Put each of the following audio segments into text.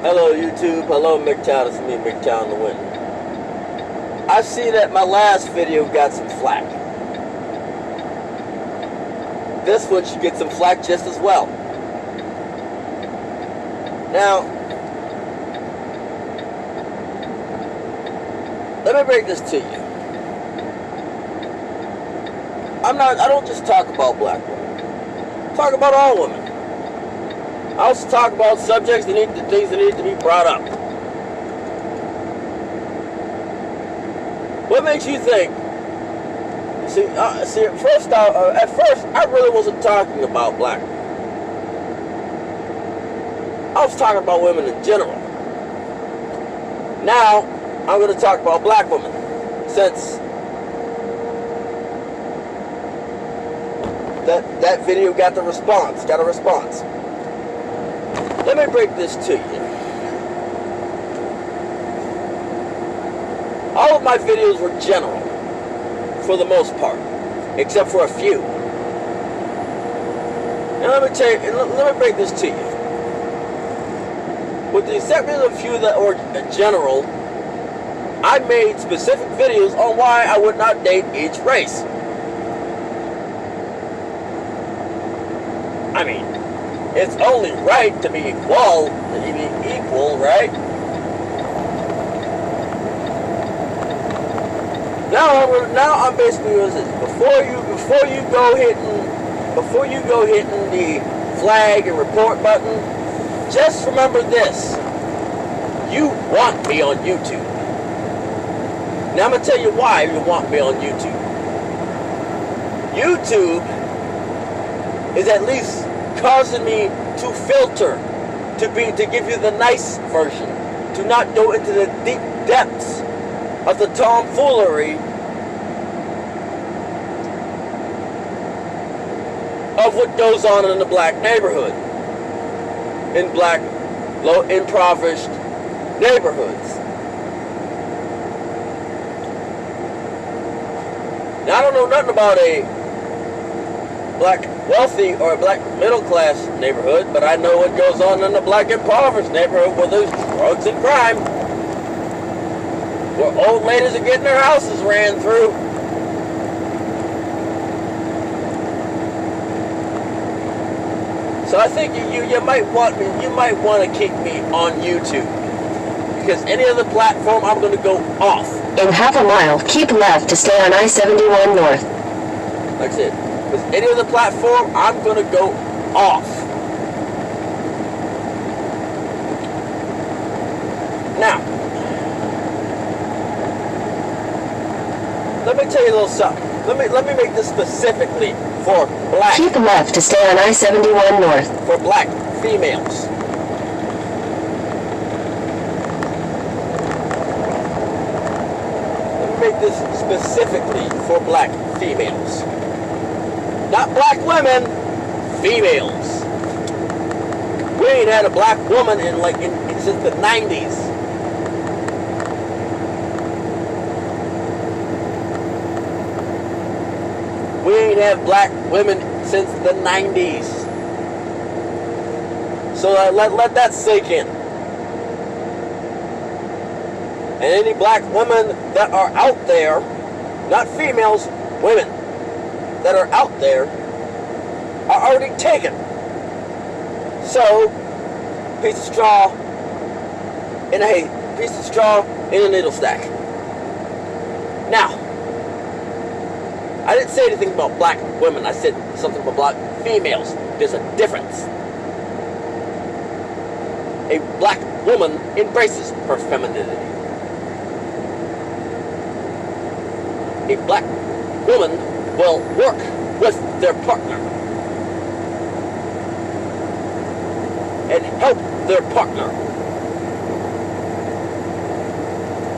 Hello YouTube, hello MGTOW, it's me MGTOW in the wind. I see that my last video got some flack. This one should get some flack just as well. Now, let me break this to you. I don't just talk about black women. I talk about all women. I also talk about subjects that things that need to be brought up. What makes you think? At first I really wasn't talking about black women. I was talking about women in general. Now I'm going to talk about black women, since that video got a response. Let me break this to you. All of my videos were general, for the most part, except for a few. And let me break this to you. With the exception of a few that were general, I made specific videos on why I would not date each race. I mean, it's only right to be equal, right? Now I'm basically doing this. Before you go hitting the flag and report button, just remember this: you want me on YouTube. Now I'm gonna tell you why you want me on YouTube. YouTube is at least causing me to filter, to give you the nice version, to not go into the deep depths of the tomfoolery of what goes on in the black neighborhood, in black, low, impoverished neighborhoods. Now I don't know nothing about a black wealthy or a black middle class neighborhood, but I know what goes on in the black impoverished neighborhood where there's drugs and crime, where old ladies are getting their houses ran through. So I think you might want to keep me on YouTube, because any other platform I'm going to go off. In half a mile, keep left to stay on I-71 North. Like I said, with any other platform, I'm going to go off. Now, let me tell you a little something. Let me make this specifically for black. Keep left to stay on I-71 North. For black females. Let me make this specifically for black females. Not black women, females. We ain't had a black woman since the 90s. We ain't had black women since the 90s. So let that sink in. And any black women that are out there, not females, women, that are out there are already taken. So, piece of straw in a needle stack. Now, I didn't say anything about black women. I said something about black females. There's a difference. A black woman embraces her femininity. A black woman will work with their partner and help their partner.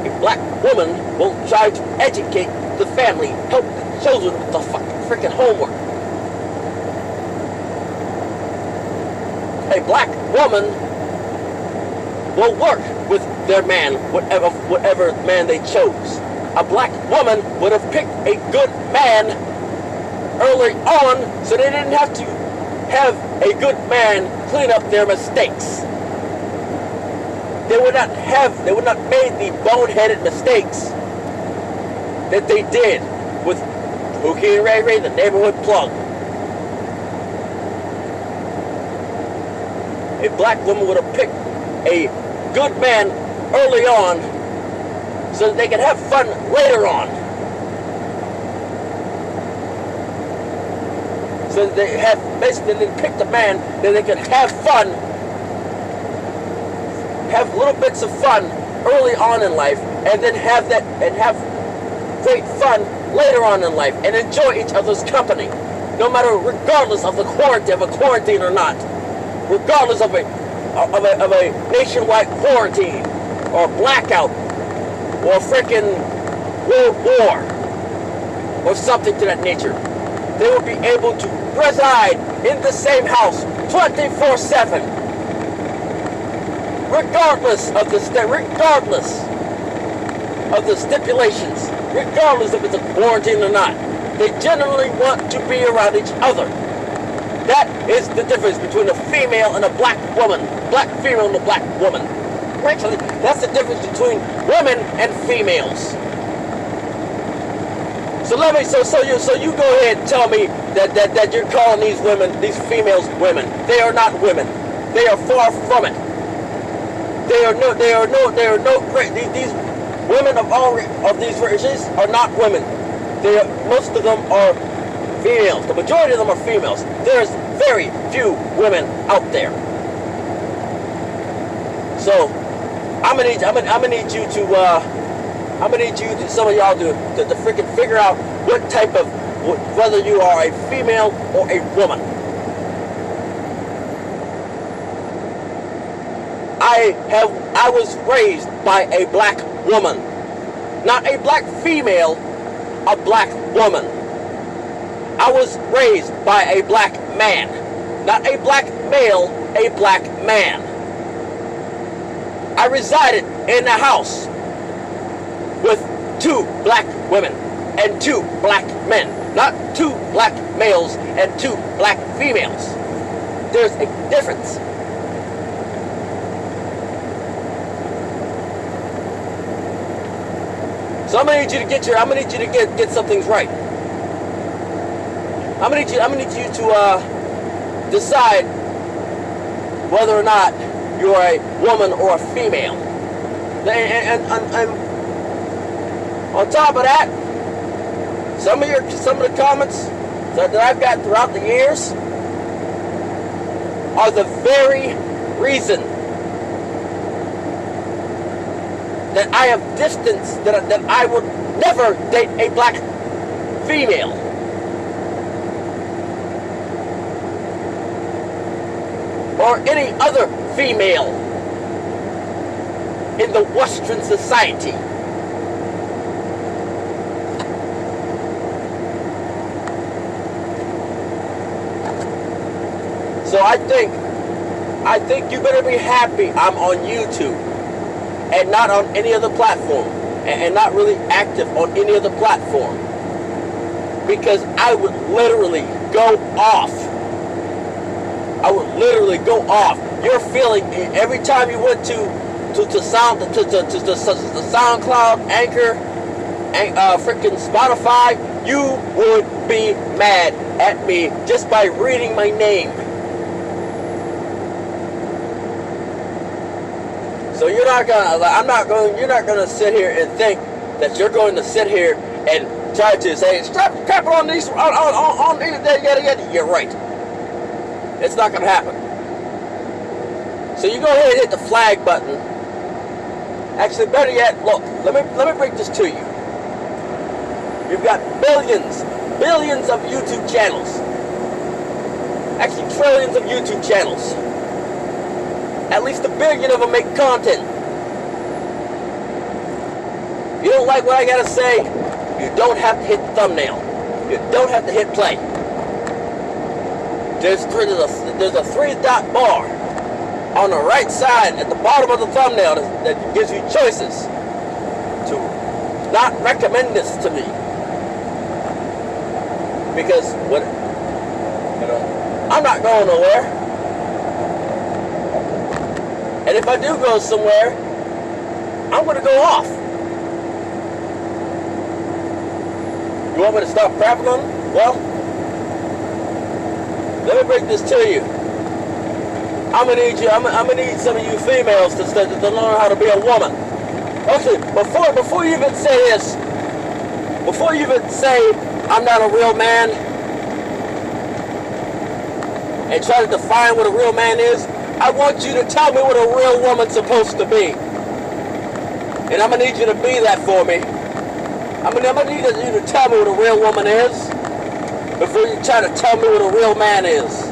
A black woman will try to educate the family, help the children with the freaking homework. A black woman will work with their man, whatever man they chose. A black woman would have picked a good man early on, so they didn't have to have a good man clean up their mistakes. they would not made the boneheaded mistakes that they did with Pookie and Ray Ray, the neighborhood plug. A black woman would have picked a good man early on so that they could have fun later on. So that they have basically they picked a man that they could have fun, have little bits of fun early on in life, and then have great fun later on in life, and enjoy each other's company, no matter, regardless of the quarantine or not, regardless of a nationwide quarantine or blackout or freaking world war or something to that nature. They will be able to reside in the same house 24/7, regardless of the stipulations, regardless if it's a quarantine or not. They generally want to be around each other. That is the difference between a female and a black woman. Black female and a black woman. Actually, that's the difference between women and females. So you go ahead and tell me that you're calling these females women. They are not women. They are far from it. They are no great. These women of these races are not women. Most of them are females. The majority of them are females. There's very few women out there. So I'm gonna need you to some of y'all to freaking figure out what type of, whether you are a female or a woman. I was raised by a black woman, not a black female, a black woman. I was raised by a black man, not a black male, a black man. I resided in a house with 2 black women and 2 black men, not 2 black males and 2 black females. There's a difference. So I'm gonna need you to get some things right. I'm gonna need you to decide whether or not you're a woman or a female. And on top of that, some of the comments that I've got throughout the years are the very reason that I have distanced, that I would never date a black female. Or any other female in the Western society. So I think you better be happy I'm on YouTube and not on any other platform, and not really active on any other platform, because I would literally go off. I would literally go off. You're feeling every time you went to SoundCloud, Anchor, and freaking Spotify, you would be mad at me just by reading my name. So you're not gonna sit here and think that you're going to sit here and try to say stop capping on these on yada. You're right. It's not gonna happen. So you go ahead and hit the flag button. Actually, better yet, look. Let me break this to you. You've got billions of YouTube channels. Actually, trillions of YouTube channels. At least 1 billion of them make content. If you don't like what I gotta say, you don't have to hit the thumbnail. You don't have to hit play. There's a 3-dot bar on the right side at the bottom of the thumbnail that gives you choices to not recommend this to me. Because I'm not going nowhere. And And if I do go somewhere, I'm going to go off. You want me to stop crapping on them? Well, let me break this to you. I'm gonna need some of you females to learn how to be a woman. Okay, before you even say this, before you even say I'm not a real man, and try to define what a real man is, I want you to tell me what a real woman's supposed to be. And I'm gonna need you to be that for me. I'm gonna need you to tell me what a real woman is before you try to tell me what a real man is.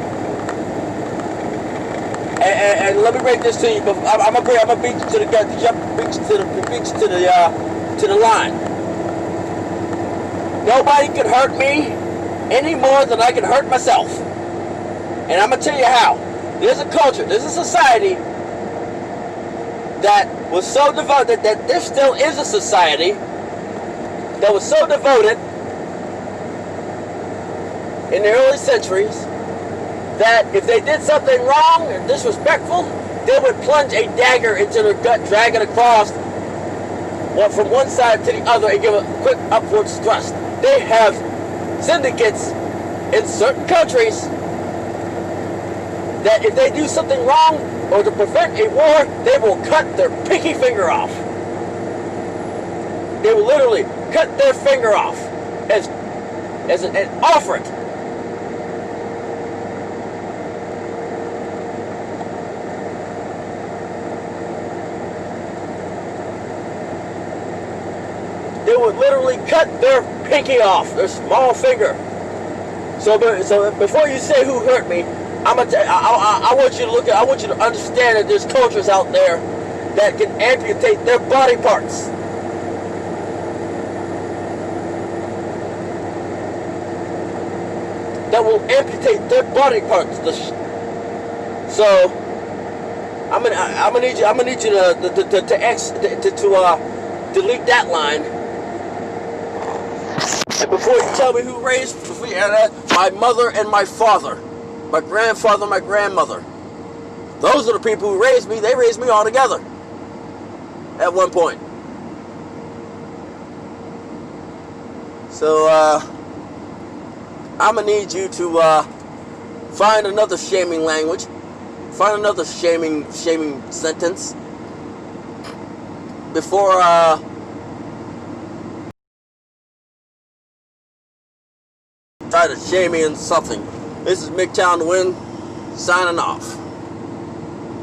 And let me break this to you. I'm gonna beat you to the line. Nobody can hurt me any more than I can hurt myself. And I'm gonna tell you how. There's a culture, there's a society that was so devoted, that there still is a society that was so devoted in the early centuries that if they did something wrong or disrespectful, they would plunge a dagger into their gut, drag it across from one side to the other and give a quick upwards thrust. They have syndicates in certain countries that if they do something wrong or to prevent a war, they will cut their pinky finger off. They will literally cut their finger off as an offer it. They would literally cut their pinky off, their small finger. So before you say who hurt me, I want you to look at. I want you to understand that there's cultures out there that can amputate their body parts. That will amputate their body parts. So I'm gonna need you to delete that line. And before you tell me who raised, my mother and my father, my grandfather, my grandmother, those are the people who raised me. They raised me all together at one point. So I'm gonna need you to find another shaming language, find another shaming sentence before try to shame me in something. This is MGTOW signing off.